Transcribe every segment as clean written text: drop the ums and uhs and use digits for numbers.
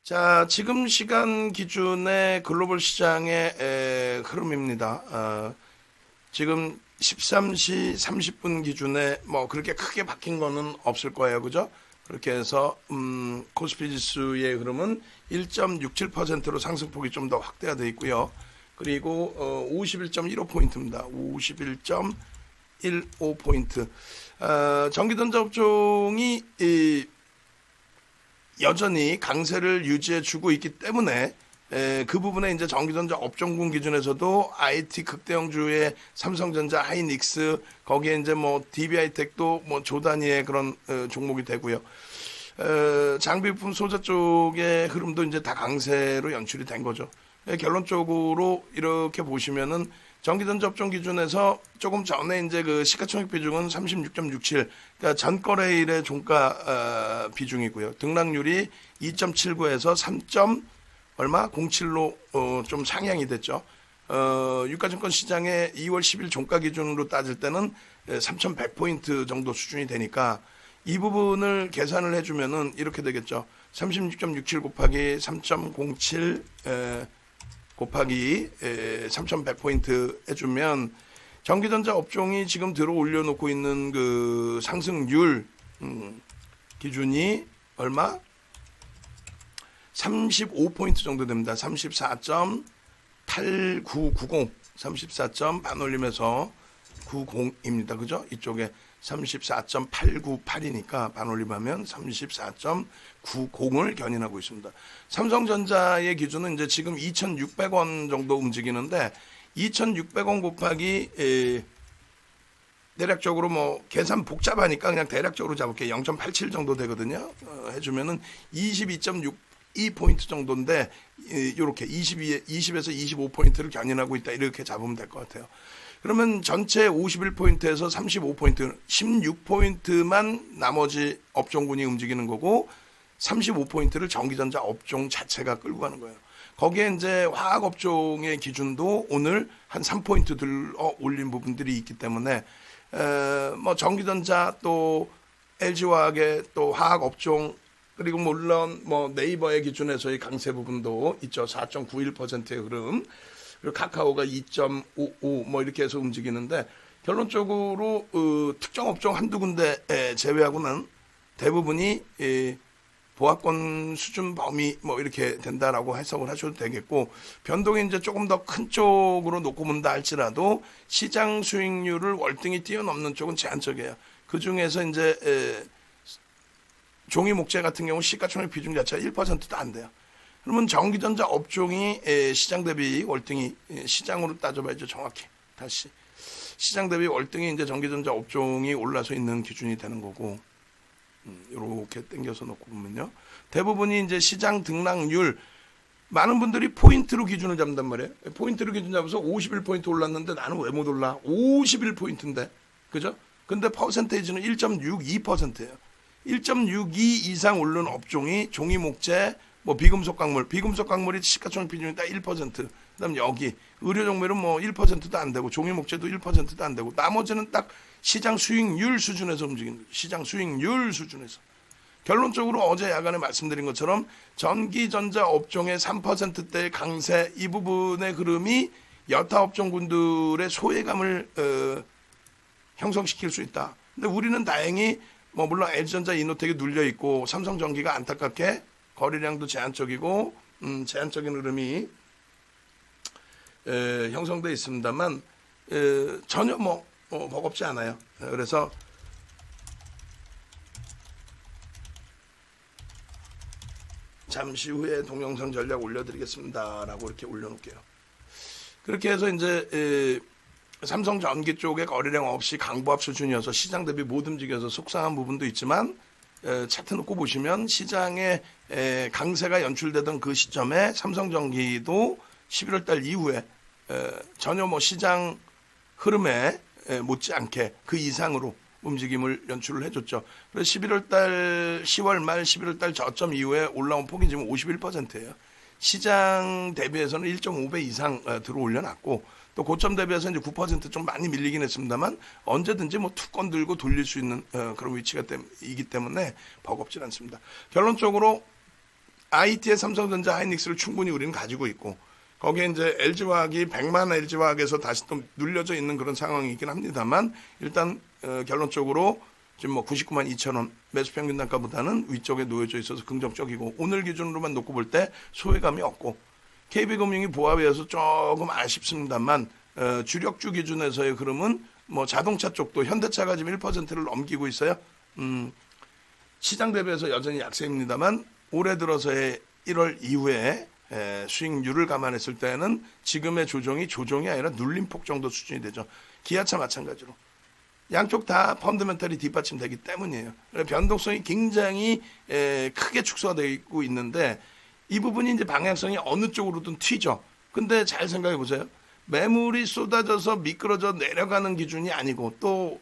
자, 지금 시간 기준의 글로벌 시장의 흐름입니다. 지금 13시 30분 기준에 뭐 그렇게 크게 바뀐 거는 없을 거예요. 그죠? 그렇게 해서 코스피 지수의 흐름은 1.67%로 상승폭이 좀 더 확대가 되어 있고요. 그리고 51.15포인트입니다. 51.15포인트. 전기전자 업종이 여전히 강세를 유지해 주고 있기 때문에 그 부분에 이제 전기전자 업종군 기준에서도 IT 극대형주의 삼성전자, 하이닉스 거기에 이제 뭐 DB하이텍도 뭐 조단위의 그런 종목이 되고요. 장비부품 소재 쪽의 흐름도 이제 다 강세로 연출이 된 거죠. 결론적으로 이렇게 보시면은 전기전자 업종 기준에서 조금 전에 이제 그 시가총액 비중은 36.67, 그러니까 전거래일의 종가 비중이고요. 등락률이 2.79에서 3. 얼마? 07로 좀 상향이 됐죠. 유가증권 시장의 2월 10일 종가 기준으로 따질 때는 3,100포인트 정도 수준이 되니까 이 부분을 계산을 해주면은 이렇게 되겠죠. 36.67 곱하기 3.07 곱하기 3,100포인트 해주면 전기전자 업종이 지금 들어 올려놓고 있는 그 상승률 기준이 얼마? 35포인트 정도 됩니다. 34.8990, 34점 반올림에서 90입니다. 그죠? 이쪽에 34.898이니까 반올림하면 34.90을 견인하고 있습니다. 삼성전자의 기준은 이제 지금 2,600원 정도 움직이는데 2,600원 곱하기 대략적으로 뭐 계산 복잡하니까 그냥 대략적으로 잡을게요. 0.87 정도 되거든요. 해주면은 22.62포인트 정도인데 이렇게 20에서 25포인트를 견인하고 있다 이렇게 잡으면 될 것 같아요. 그러면 전체 51포인트에서 35포인트, 16포인트만 나머지 업종군이 움직이는 거고 35포인트를 전기전자 업종 자체가 끌고 가는 거예요. 거기에 이제 화학업종의 기준도 오늘 한 3포인트 들어 올린 부분들이 있기 때문에 뭐 전기전자 또 LG화학의 또 화학업종 그리고 물론 뭐 네이버의 기준에서의 강세 부분도 있죠. 4.91%의 흐름. 그리고 카카오가 2.55 뭐 이렇게 해서 움직이는데 결론적으로 특정 업종 한두 군데 제외하고는 대부분이 보합권 수준 범위 뭐 이렇게 된다라고 해석을 하셔도 되겠고 변동이 이제 조금 더 큰 쪽으로 놓고 본다 할지라도 시장 수익률을 월등히 뛰어넘는 쪽은 제한적이에요. 그 중에서 이제 종이 목재 같은 경우 시가총액 비중 자체가 1%도 안 돼요. 그러면 전기전자 업종이 시장 대비 월등히 시장으로 따져봐야죠. 정확히 다시 시장 대비 월등히 이제 전기전자 업종이 올라서 있는 기준이 되는 거고 이렇게 당겨서 놓고 보면요. 대부분이 이제 시장 등락률 많은 분들이 포인트로 기준을 잡는단 말이에요. 포인트로 기준 잡아서 51포인트 올랐는데 나는 왜 못 올라? 51포인트인데 그죠? 근데 퍼센테이지는 1.62%예요. 1.62 이상 오른 업종이 종이 목재 뭐 비금속 광물이 시가총액 비중이 딱 1%. 그다음 여기 의료 종밀은 뭐 1%도 안 되고 종이 목재도 1%도 안 되고 나머지는 딱 시장 수익률 수준에서 움직이는 거죠. 시장 수익률 수준에서. 결론적으로 어제 야간에 말씀드린 것처럼 전기전자 업종의 3%대의 강세 이 부분의 흐름이 여타 업종군들의 소외감을 형성시킬 수 있다. 근데 우리는 다행히 뭐 물론 LG전자 이노텍이 눌려 있고 삼성전기가 안타깝게 거래량도 제한적이고 제한적인 흐름이 형성되어 있습니다만 전혀 뭐 버겁지 않아요. 그래서 잠시 후에 동영상 전략 올려드리겠습니다라고 이렇게 올려놓을게요. 그렇게 해서 이제 삼성전기 쪽에 거래량 없이 강보합 수준이어서 시장 대비 못 움직여서 속상한 부분도 있지만 차트 놓고 보시면 시장에 강세가 연출되던 그 시점에 삼성전기도 11월 달 이후에 전혀 뭐 시장 흐름에 못지않게 그 이상으로 움직임을 연출을 해줬죠. 그래서 11월 달 10월 말 11월 달 저점 이후에 올라온 폭이 지금 51%예요. 시장 대비해서는 1.5배 이상 들어 올려놨고 또 고점 대비해서 이제 9% 좀 많이 밀리긴 했습니다만 언제든지 뭐 툭 건들고 돌릴 수 있는 그런 위치가 이기 때문에 버겁진 않습니다. 결론적으로 IT의 삼성전자, 하이닉스를 충분히 우리는 가지고 있고 거기에 이제 LG화학이 100만 LG화학에서 다시 또 눌려져 있는 그런 상황이긴 합니다만 일단 결론적으로 지금 뭐 99만 2천 원 매수 평균 단가보다는 위쪽에 놓여져 있어서 긍정적이고 오늘 기준으로만 놓고 볼 때 소외감이 없고 KB금융이 보합에서 조금 아쉽습니다만 주력주 기준에서의 흐름은 뭐 자동차 쪽도 현대차가 지금 1%를 넘기고 있어요. 시장 대비해서 여전히 약세입니다만 올해 들어서의 1월 이후에 수익률을 감안했을 때는 지금의 조정이 아니라 눌림폭 정도 수준이 되죠. 기아차 마찬가지로. 양쪽 다 펀더멘털이 뒷받침되기 때문이에요. 변동성이 굉장히 크게 축소되고 있는데 이 부분이 이제 방향성이 어느 쪽으로든 튀죠. 근데 잘 생각해 보세요. 매물이 쏟아져서 미끄러져 내려가는 기준이 아니고 또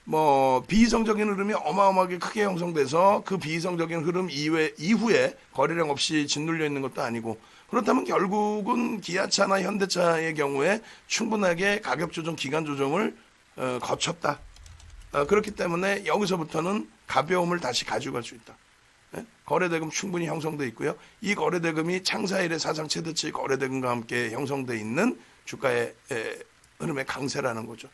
뭐 비이성적인 흐름이 어마어마하게 크게 형성돼서 그 비이성적인 흐름 이후에 거래량 없이 짓눌려 있는 것도 아니고 그렇다면 결국은 기아차나 현대차의 경우에 충분하게 가격 조정, 기간 조정을 거쳤다. 그렇기 때문에 여기서부터는 가벼움을 다시 가져갈 수 있다. 거래대금 충분히 형성돼 있고요. 이 거래대금이 창사일의 사상 최대치 거래대금과 함께 형성돼 있는 주가의 흐름의 강세라는 거죠.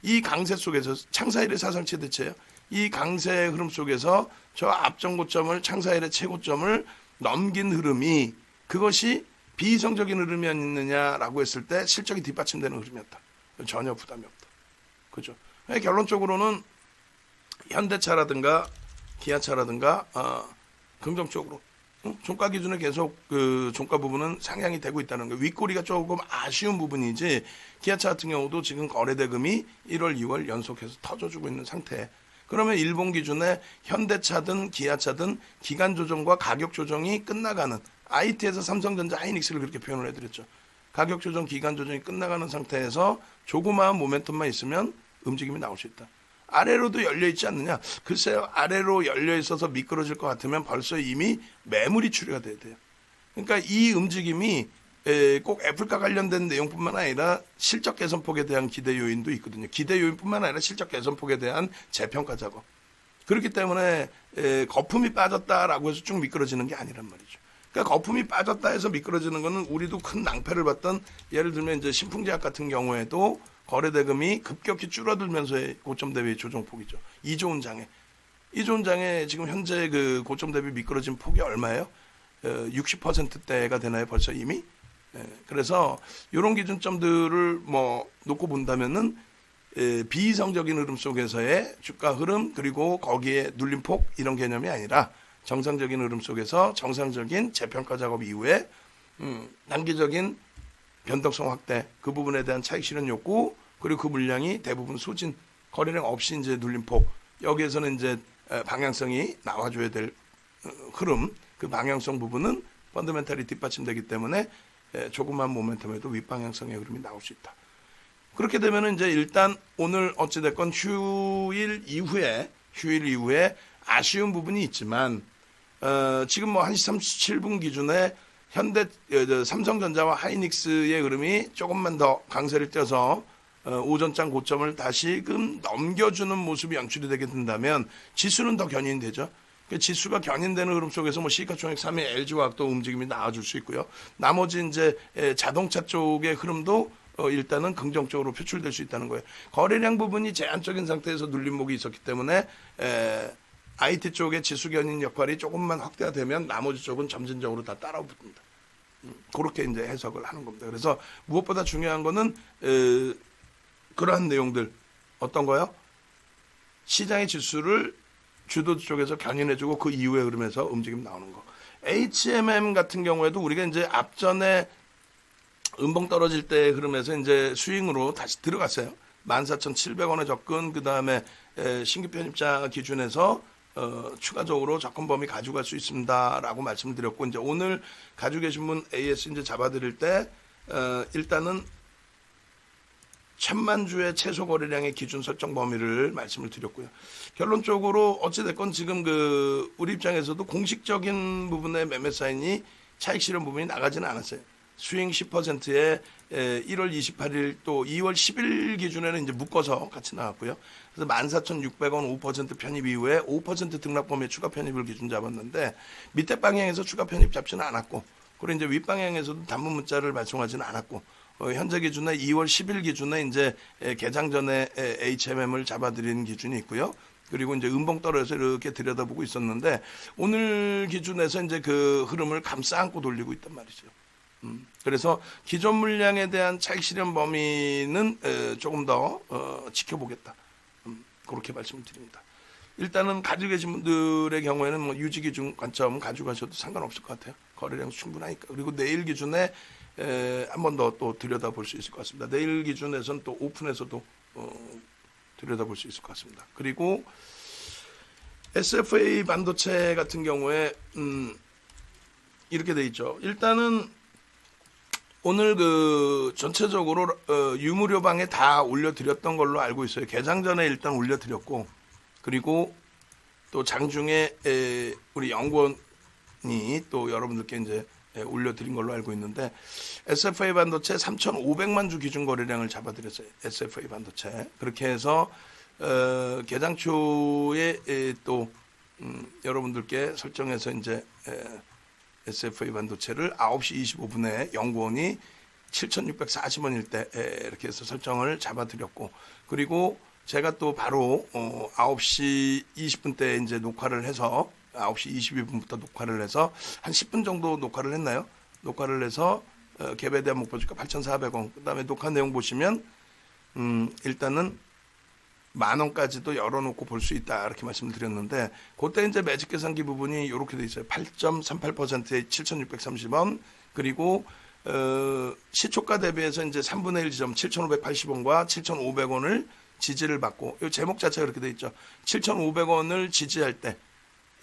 이 강세 속에서 창사일의 사상 최대치예요. 이 강세의 흐름 속에서 저 앞정고점을 창사일의 최고점을 넘긴 흐름이 그것이 비이성적인 흐름이었느냐라고 했을 때 실적이 뒷받침되는 흐름이었다. 전혀 부담이 없다. 그죠? 결론적으로는 현대차라든가 기아차라든가 긍정적으로 종가 기준에 계속 그 종가 부분은 상향이 되고 있다는 거예요. 윗꼬리가 조금 아쉬운 부분이지 기아차 같은 경우도 지금 거래대금이 1월, 2월 연속해서 터져주고 있는 상태. 그러면 일본 기준에 현대차든 기아차든 기간 조정과 가격 조정이 끝나가는 IT에서 삼성전자, 하이닉스를 그렇게 표현을 해드렸죠. 가격 조정, 기간 조정이 끝나가는 상태에서 조그마한 모멘텀만 있으면 움직임이 나올 수 있다. 아래로도 열려있지 않느냐? 글쎄요. 아래로 열려있어서 미끄러질 것 같으면 벌써 이미 매물이 추리가 돼야 돼요. 그러니까 이 움직임이 꼭 애플과 관련된 내용뿐만 아니라 실적 개선폭에 대한 기대 요인도 있거든요. 기대 요인뿐만 아니라 실적 개선폭에 대한 재평가 작업. 그렇기 때문에 거품이 빠졌다라고 해서 쭉 미끄러지는 게 아니란 말이죠. 그러니까 거품이 빠졌다 해서 미끄러지는 거는 우리도 큰 낭패를 봤던 예를 들면 이제 신풍제약 같은 경우에도 거래대금이 급격히 줄어들면서의 고점 대비 조정폭이죠. 2조 원 장에. 2조 원 장에 지금 현재 그 고점 대비 미끄러진 폭이 얼마예요? 60%대가 되나요? 벌써 이미? 그래서 이런 기준점들을 뭐 놓고 본다면은 비이성적인 흐름 속에서의 주가 흐름 그리고 거기에 눌림폭 이런 개념이 아니라 정상적인 흐름 속에서 정상적인 재평가 작업 이후에 단기적인 변동성 확대 그 부분에 대한 차익 실현 욕구 그리고 그 물량이 대부분 소진 거래량 없이 이제 눌림폭 여기에서는 이제 방향성이 나와줘야 될 흐름 그 방향성 부분은 펀더멘탈이 뒷받침되기 때문에 조그만 모멘텀에도 윗방향성의 흐름이 나올 수 있다. 그렇게 되면은 이제 일단 오늘 어찌됐건 휴일 이후에 아쉬운 부분이 있지만 지금 뭐 1시 37분 기준에 삼성전자와 하이닉스의 흐름이 조금만 더 강세를 띄어서 오전장 고점을 다시금 넘겨주는 모습이 연출이 되게 된다면 지수는 더 견인되죠. 지수가 견인되는 흐름 속에서 뭐 시가총액 3위 LG화학도 움직임이 나와줄 수 있고요. 나머지 이제 자동차 쪽의 흐름도 일단은 긍정적으로 표출될 수 있다는 거예요. 거래량 부분이 제한적인 상태에서 눌림목이 있었기 때문에 IT 쪽의 지수 견인 역할이 조금만 확대가 되면 나머지 쪽은 점진적으로 다 따라붙습니다. 그렇게 이제 해석을 하는 겁니다. 그래서 무엇보다 중요한 거는 그러한 내용들 어떤 거요? 시장의 지수를 주도 쪽에서 견인해주고 그 이후의 흐름에서 움직임 나오는 거. HMM 같은 경우에도 우리가 이제 앞전에 음봉 떨어질 때의 흐름에서 이제 스윙으로 다시 들어갔어요. 14,700원에 접근, 그 다음에 신규 편입자 기준에서 추가적으로 접근 범위 가져갈 수 있습니다라고 말씀드렸고 이제 오늘 가지고 계신 분 AS 이제 잡아드릴 때 일단은 1,000만 주의 최소 거래량의 기준 설정 범위를 말씀을 드렸고요. 결론적으로 어찌됐건 지금 우리 입장에서도 공식적인 부분의 매매 사인이 차익 실현 부분이 나가지는 않았어요. 스윙 10%에 1월 28일 또 2월 10일 기준에는 이제 묶어서 같이 나왔고요. 그래서 14,600원 5% 편입 이후에 5% 등락범위에 추가 편입을 기준 잡았는데 밑에 방향에서 추가 편입 잡지는 않았고 그리고 이제 윗방향에서도 단문 문자를 발송하지는 않았고 현재 기준에 2월 10일 기준에 이제 개장 전에 HMM을 잡아드리는 기준이 있고요. 그리고 이제 음봉 떨어져서 이렇게 들여다보고 있었는데 오늘 기준에서 이제 그 흐름을 감싸 안고 돌리고 있단 말이죠. 그래서 기존 물량에 대한 차익 실현 범위는 조금 더 지켜보겠다. 그렇게 말씀을 드립니다. 일단은 가지고 계신 분들의 경우에는 뭐 유지 기준 관점 가지고 가셔도 상관없을 것 같아요. 거래량 충분하니까. 그리고 내일 기준에 한 번 더 또 들여다볼 수 있을 것 같습니다. 내일 기준에서는 또 오픈에서도 들여다볼 수 있을 것 같습니다. 그리고 SFA 반도체 같은 경우에 이렇게 돼 있죠. 일단은 오늘 그 전체적으로 유무료방에 다 올려드렸던 걸로 알고 있어요. 개장 전에 일단 올려드렸고 그리고 또 장중에 우리 연구원이 또 여러분들께 이제 올려드린 걸로 알고 있는데 SFA 반도체 3,500만 주 기준 거래량을 잡아드렸어요. SFA 반도체 그렇게 해서 개장 초에 또 여러분들께 설정해서 이제 SFA 반도체를 9시 25분에 연구원이 7,640원일 때 이렇게 해서 설정을 잡아드렸고 그리고 제가 또 바로 9시 20분 때 이제 녹화를 해서 9시 22분부터 녹화를 해서 한 10분 정도 녹화를 했나요? 녹화를 해서 갭에 대한 목표주가 8,400원. 그다음에 녹화 내용 보시면 일단은 10,000원까지도 열어놓고 볼 수 있다 이렇게 말씀을 드렸는데 그때 이제 매직 계산기 부분이 이렇게 돼 있어요. 8.38%에 7,630원 그리고 시초가 대비해서 이제 3분의 1 지점 7,580원과 7,500원을 지지를 받고 이 제목 자체가 이렇게 돼 있죠. 7,500원을 지지할 때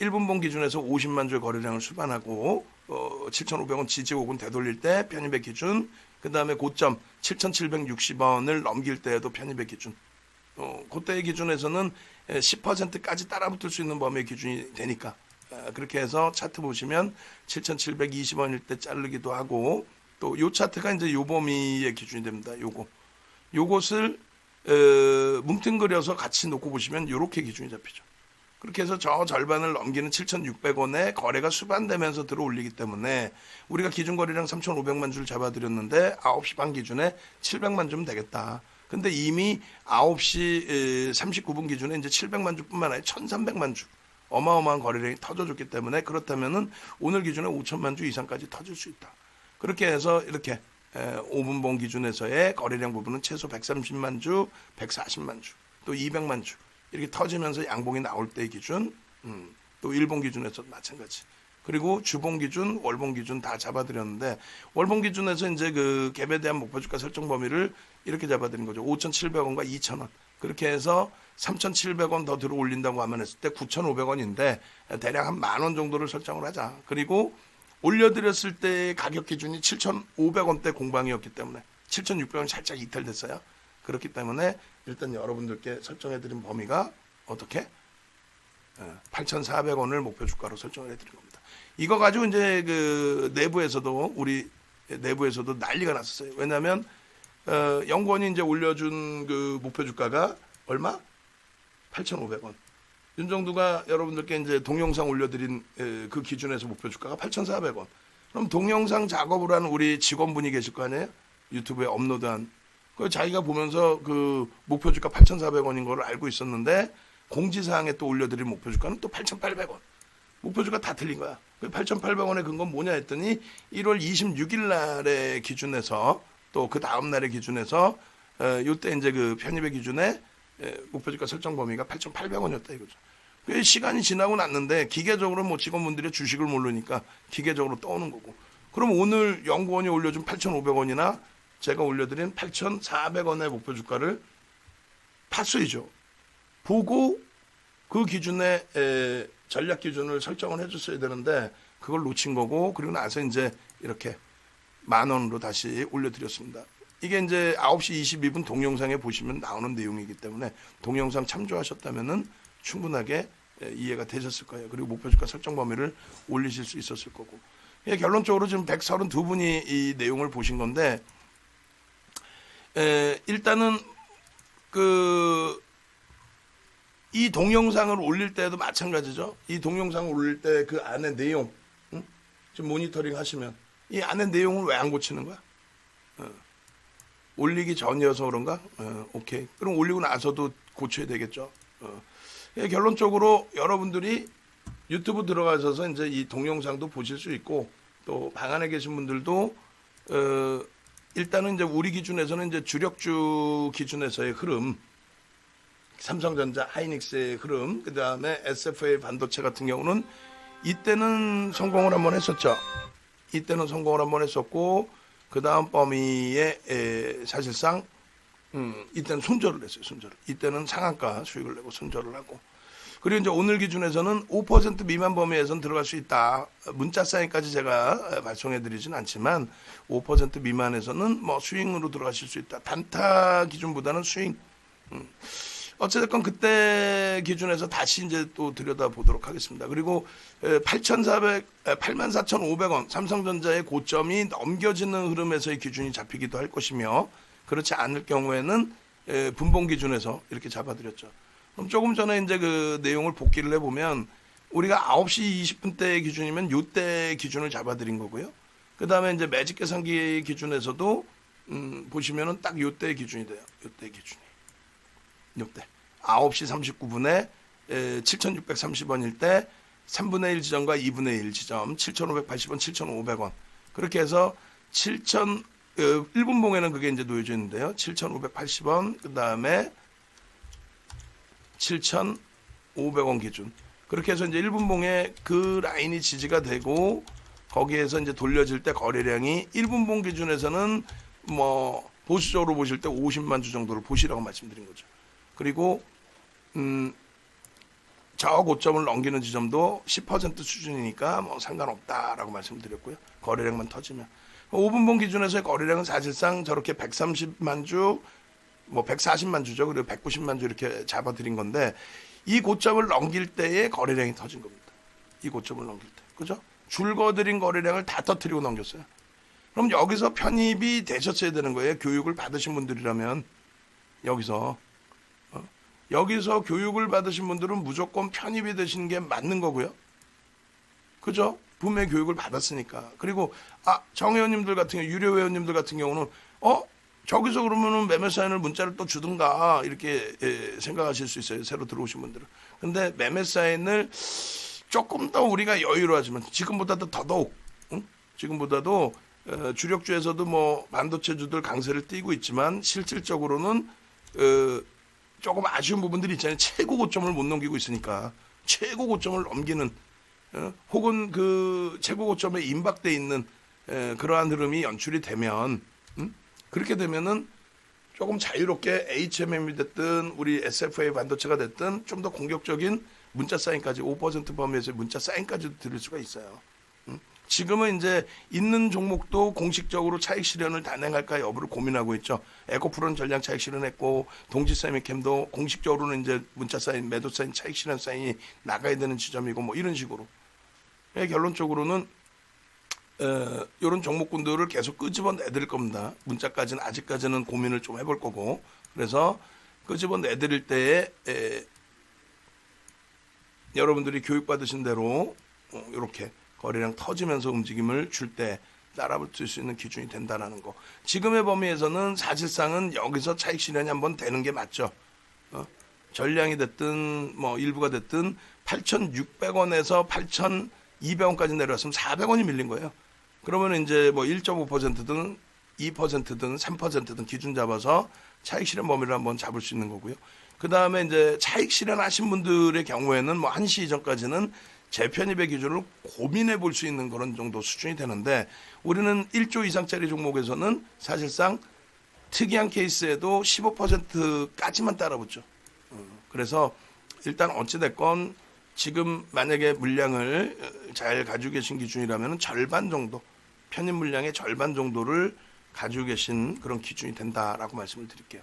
1분봉 기준에서 50만 주의 거래량을 수반하고 7,500원 지지 혹은 되돌릴 때 편입의 기준 그 다음에 고점 7,760원을 넘길 때에도 편입의 기준 그때의 기준에서는 10%까지 따라붙을 수 있는 범위의 기준이 되니까 그렇게 해서 차트 보시면 7,720원일 때 자르기도 하고 또 요 차트가 이제 요 범위의 기준이 됩니다. 요것을 뭉뚱그려서 같이 놓고 보시면 요렇게 기준이 잡히죠. 그렇게 해서 저 절반을 넘기는 7,600원에 거래가 수반되면서 들어올리기 때문에 우리가 기준 거래량 3,500만 주를 잡아드렸는데 9시 반 기준에 700만 주면 되겠다. 근데 이미 9시 39분 기준에 이제 700만 주뿐만 아니라 1,300만 주 어마어마한 거래량이 터져줬기 때문에 그렇다면은 오늘 기준에 5천만 주 이상까지 터질 수 있다. 그렇게 해서 이렇게 5분봉 기준에서의 거래량 부분은 최소 130만 주, 140만 주, 또 200만 주 이렇게 터지면서 양봉이 나올 때의 기준, 또 일봉 기준에서도 마찬가지. 그리고 주봉 기준, 월봉 기준 다 잡아드렸는데 월봉 기준에서 이제 그 갭에 대한 목표주가 설정 범위를 이렇게 잡아드린 거죠. 5,700원과 2,000원. 그렇게 해서 3,700원 더 들어 올린다고 하면 했을 때 9,500원인데 대략 한 10,000원 정도를 설정을 하자. 그리고 올려드렸을 때 가격 기준이 7,500원대 공방이었기 때문에 7,600원 살짝 이탈됐어요. 그렇기 때문에 일단 여러분들께 설정해드린 범위가 어떻게? 8,400원을 목표 주가로 설정을 해드린 겁니다. 이거 가지고 이제 그 내부에서도 우리 내부에서도 난리가 났었어요. 왜냐하면 연구원이 이제 올려준 그 목표 주가가 얼마? 8,500원. 윤정두가 여러분들께 이제 동영상 올려드린 그 기준에서 목표 주가가 8,400원. 그럼 동영상 작업을 하는 우리 직원분이 계실 거 아니에요? 유튜브에 업로드한. 그 자기가 보면서 그 목표 주가 8,400원인 걸 알고 있었는데 공지사항에 또 올려드린 목표 주가는 또 8,800원. 목표 주가 다 틀린 거야. 그 8,800원의 근거는 뭐냐 했더니 1월 26일 날의 기준에서 또 그 다음 날의 기준에서 요때 이제 그 편입의 기준에 목표 주가 설정 범위가 8,800원이었다 이거죠. 그 시간이 지나고 났는데 기계적으로 뭐 직원분들이 주식을 모르니까 기계적으로 떠오는 거고. 그럼 오늘 연구원이 올려준 8,500원이나 제가 올려드린 8,400원의 목표 주가를 파수이죠. 보고 그 기준에 전략 기준을 설정을 해줬어야 되는데 그걸 놓친 거고 그리고 나서 이제 이렇게 10,000원으로 다시 올려드렸습니다. 이게 이제 9시 22분 동영상에 보시면 나오는 내용이기 때문에 동영상 참조하셨다면은 충분하게 이해가 되셨을 거예요. 그리고 목표 주가 설정 범위를 올리실 수 있었을 거고. 예, 결론적으로 지금 132분이 이 내용을 보신 건데, 일단은 이 동영상을 올릴 때도 마찬가지죠. 이 동영상을 올릴 때 그 안에 내용, 응? 지금 모니터링 하시면 이 안에 내용을 왜 안 고치는 거야? 올리기 전이어서 그런가? 오케이. 그럼 올리고 나서도 고쳐야 되겠죠. 예, 결론적으로 여러분들이 유튜브 들어가셔서 이제 이 동영상도 보실 수 있고, 또 방 안에 계신 분들도 일단은 이제 우리 기준에서는 이제 주력주 기준에서의 흐름, 삼성전자, 하이닉스의 흐름, 그 다음에 SFA 반도체 같은 경우는 이때는 성공을 한번 했었죠. 이때는 성공을 한번 했었고, 그 다음 범위에 사실상 이때는 손절을 했어요. 손절을. 이때는 상한가 수익을 내고 손절을 하고. 그리고 이제 오늘 기준에서는 5% 미만 범위에선 들어갈 수 있다. 문자 사인까지 제가 발송해드리진 않지만 5% 미만에서는 뭐 스윙으로 들어가실 수 있다. 단타 기준보다는 스윙. 어쨌든 그때 기준에서 다시 이제 또 들여다보도록 하겠습니다. 그리고 84,500원 삼성전자의 고점이 넘겨지는 흐름에서의 기준이 잡히기도 할 것이며, 그렇지 않을 경우에는 분봉 기준에서 이렇게 잡아드렸죠. 그럼 조금 전에 이제 그 내용을 복기를 해보면 우리가 9시 20분대 기준이면 요때 기준을 잡아드린 거고요. 그 다음에 이제 매직 계산기 기준에서도 보시면은 딱 요때 기준이 돼요. 요때 기준이. 요때 9시 39분에 7,630원일 때 3분의 1 지점과 2분의 1 지점 7,580원, 7,500원. 그렇게 해서 1분봉에는 그게 이제 놓여져 있는데요. 7,580원, 그 다음에 7,500원 기준. 그렇게 해서 이제 1분봉에 그 라인이 지지가 되고, 거기에서 이제 돌려질 때 거래량이 1분봉 기준에서는 뭐 보수적으로 보실 때 50만 주 정도를 보시라고 말씀드린 거죠. 그리고 저 고점을 넘기는 지점도 10% 수준이니까 뭐 상관없다라고 말씀드렸고요. 거래량만 터지면. 5분봉 기준에서의 거래량은 사실상 저렇게 130만 주, 뭐 140만 주죠. 그리고 190만 주 이렇게 잡아드린 건데, 이 고점을 넘길 때의 거래량이 터진 겁니다. 이 고점을 넘길 때. 그죠? 줄거드린 거래량을 다 터뜨리고 넘겼어요. 그럼 여기서 편입이 되셨어야 되는 거예요. 교육을 받으신 분들이라면. 여기서 교육을 받으신 분들은 무조건 편입이 되시는 게 맞는 거고요. 그죠? 분명히 교육을 받았으니까. 그리고 정 회원님들 같은 경우, 유료 회원님들 같은 경우는 저기서 그러면은 매매 사인을 문자를 또 주든가 이렇게 생각하실 수 있어요. 새로 들어오신 분들은. 근데 매매 사인을 조금 더 우리가 여유로워지면, 지금보다도 더더욱, 지금보다도 주력주에서도 뭐 반도체주들 강세를 띠고 있지만 실질적으로는 조금 아쉬운 부분들이 있잖아요. 최고 고점을 못 넘기고 있으니까. 최고 고점을 넘기는, 혹은 그 최고 고점에 임박돼 있는 그러한 흐름이 연출이 되면, 그렇게 되면은 조금 자유롭게 HMM이 됐든 우리 SFA 반도체가 됐든 좀 더 공격적인 문자 사인까지 5% 범위에서 문자 사인까지도 드릴 수가 있어요. 지금은 이제 있는 종목도 공식적으로 차익 실현을 단행할까 여부를 고민하고 있죠. 에코프로는 전량 차익 실현했고, 동지세미캠도 공식적으로는 이제 문자 사인, 매도 사인, 차익 실현 사인이 나가야 되는 지점이고, 뭐 이런 식으로. 결론적으로는 이런 종목군들을 계속 끄집어 내드릴 겁니다. 문자까지는 아직까지는 고민을 좀 해볼 거고, 그래서 끄집어 내드릴 때에 여러분들이 교육받으신 대로 이렇게 거래량 터지면서 움직임을 줄 때 따라붙을 수 있는 기준이 된다는 거. 지금의 범위에서는 사실상은 여기서 차익 실현이 한번 되는 게 맞죠. 전량이 됐든 뭐 일부가 됐든 8,600원에서 8,200원까지 내려왔으면 400원이 밀린 거예요. 그러면 이제 뭐 1.5%든 2%든 3%든 기준 잡아서 차익 실현 범위를 한번 잡을 수 있는 거고요. 그 다음에 이제 차익 실현하신 분들의 경우에는 뭐 1시 이전까지는 재편입의 기준을 고민해 볼 수 있는 그런 정도 수준이 되는데, 우리는 1조 이상짜리 종목에서는 사실상 특이한 케이스에도 15%까지만 따라붙죠. 그래서 일단 어찌됐건 지금 만약에 물량을 잘 가지고 계신 기준이라면 절반 정도, 편입 물량의 절반 정도를 가지고 계신 그런 기준이 된다라고 말씀을 드릴게요.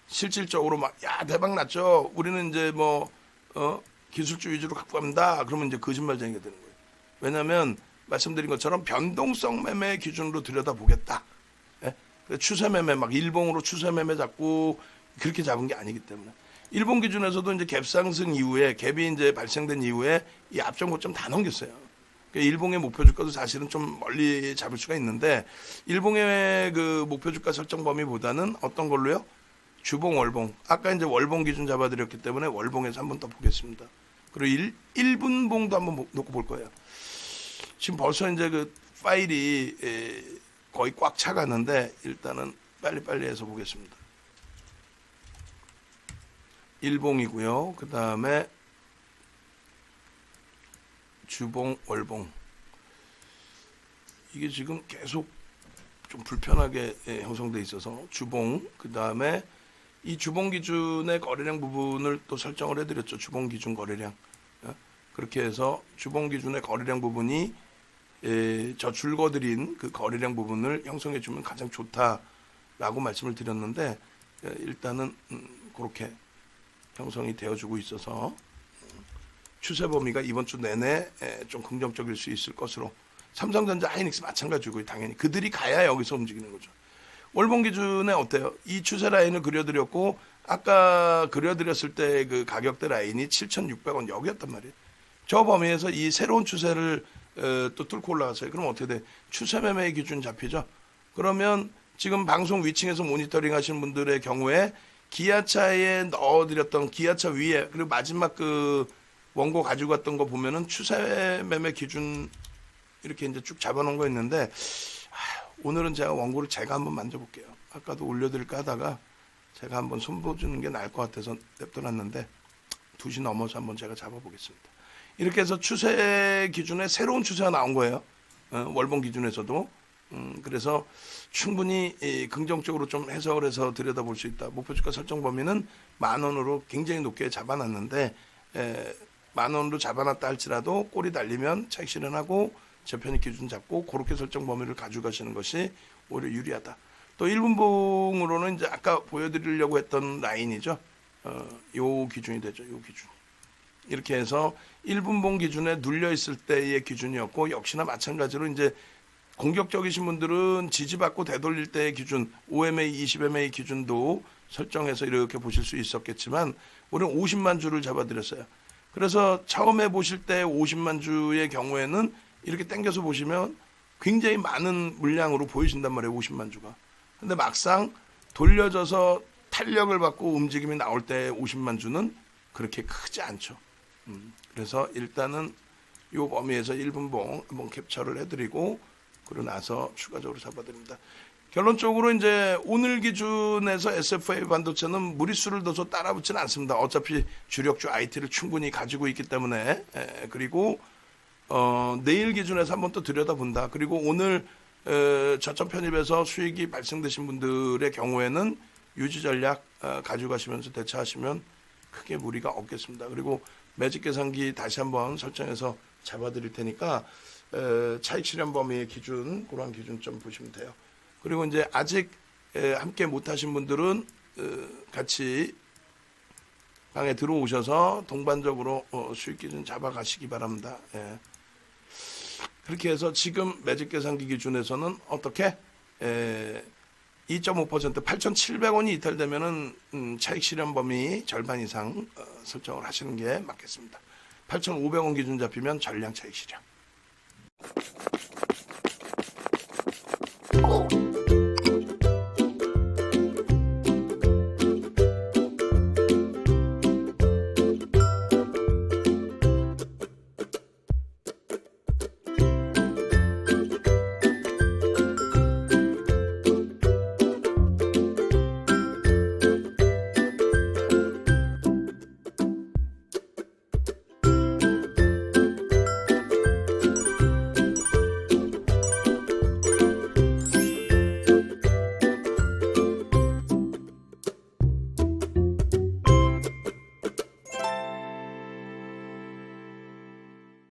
실질적으로 막 대박 났죠. 우리는 이제 뭐 기술주 위주로 갖고 갑니다. 그러면 이제 거짓말쟁이가 되는 거예요. 왜냐하면 말씀드린 것처럼 변동성 매매 기준으로 들여다보겠다. 예? 추세 매매 막 일봉으로 추세 매매 잡고 그렇게 잡은 게 아니기 때문에 일본 기준에서도 이제 갭 상승 이후에 갭이 이제 발생된 이후에 이 앞전 고점 다 넘겼어요. 그러니까 일봉의 목표 주가도 사실은 좀 멀리 잡을 수가 있는데 일봉의 그 목표 주가 설정 범위보다는 어떤 걸로요? 주봉, 월봉. 아까 이제 월봉 기준 잡아드렸기 때문에 월봉에서 한번 더 보겠습니다. 그리고 1분봉도 한번 놓고 볼 거예요. 지금 벌써 이제 그 파일이 거의 꽉 차갔는데 일단은 빨리빨리 해서 보겠습니다. 일봉이고요. 그 다음에 주봉, 월봉. 이게 지금 계속 좀 불편하게 형성돼 있어서 주봉, 그 다음에 이 주봉 기준의 거래량 부분을 또 설정을 해드렸죠. 주봉 기준 거래량. 그렇게 해서 주봉 기준의 거래량 부분이 저 줄거드린 그 거래량 부분을 형성해 주면 가장 좋다라고 말씀을 드렸는데 일단은 그렇게 형성이 되어주고 있어서 추세 범위가 이번 주 내내 좀 긍정적일 수 있을 것으로 삼성전자, 하이닉스 마찬가지고 당연히 그들이 가야 여기서 움직이는 거죠. 월봉 기준에 어때요? 이 추세 라인을 그려드렸고 아까 그려드렸을 때 그 가격대 라인이 7,600원 여기였단 말이에요. 저 범위에서 이 새로운 추세를 또 뚫고 올라갔어요. 그럼 어떻게 돼? 추세 매매의 기준 잡히죠. 그러면 지금 방송 위층에서 모니터링 하시는 분들의 경우에 기아차에 넣어드렸던 기아차 위에 그리고 마지막 그 원고 가지고 갔던 거 보면은 추세 매매 기준 이렇게 이제 쭉 잡아놓은 거 있는데 오늘은 제가 원고를 제가 한번 만져볼게요. 아까도 올려드릴까 하다가 제가 한번 손보주는 게 나을 것 같아서 냅둬놨는데 2시 넘어서 한번 제가 잡아보겠습니다. 이렇게 해서 추세 기준에 새로운 추세가 나온 거예요. 월봉 기준에서도. 그래서 충분히 긍정적으로 좀 해석을 해서 들여다볼 수 있다. 목표주가 설정 범위는 10,000원으로 굉장히 높게 잡아놨는데 10,000원으로 잡아놨다 할지라도 꼬리 달리면 차익 실현하고 저편익 기준 잡고 그렇게 설정 범위를 가져가시는 것이 오히려 유리하다. 또 1분봉으로는 이제 아까 보여드리려고 했던 라인이죠. 요 기준이 되죠. 요 기준. 이렇게 해서 1분봉 기준에 눌려 있을 때의 기준이었고 역시나 마찬가지로 이제 공격적이신 분들은 지지받고 되돌릴 때의 기준 5MA, 20MA 기준도 설정해서 이렇게 보실 수 있었겠지만 우리는 50만 주를 잡아드렸어요. 그래서 처음에 보실 때 50만 주의 경우에는 이렇게 당겨서 보시면 굉장히 많은 물량으로 보이신단 말이에요. 50만 주가. 근데 막상 돌려져서 탄력을 받고 움직임이 나올 때 50만 주는 그렇게 크지 않죠. 그래서 일단은 이 범위에서 1분봉 한번 캡처를 해드리고 그러고 나서 추가적으로 잡아드립니다. 결론적으로 이제 오늘 기준에서 SFA 반도체는 무리수를 둬서 따라붙지는 않습니다. 어차피 주력주 IT를 충분히 가지고 있기 때문에 그리고 내일 기준에서 한번 또 들여다본다. 그리고 오늘 저점 편입에서 수익이 발생되신 분들의 경우에는 유지 전략 가져가시면서 대처하시면 크게 무리가 없겠습니다. 그리고 매직 계산기 다시 한번 설정해서 잡아드릴 테니까 차익 실현 범위의 기준 그런 기준점 보시면 돼요. 그리고 이제 아직 함께 못하신 분들은 같이 방에 들어오셔서 동반적으로 수익 기준 잡아가시기 바랍니다. 예. 그렇게 해서 지금 매직 계산기 기준에서는 어떻게 2.5% 8,700원이 이탈되면은 차익 실현 범위 절반 이상 설정을 하시는 게 맞겠습니다. 8,500원 기준 잡히면 전량 차익 실현.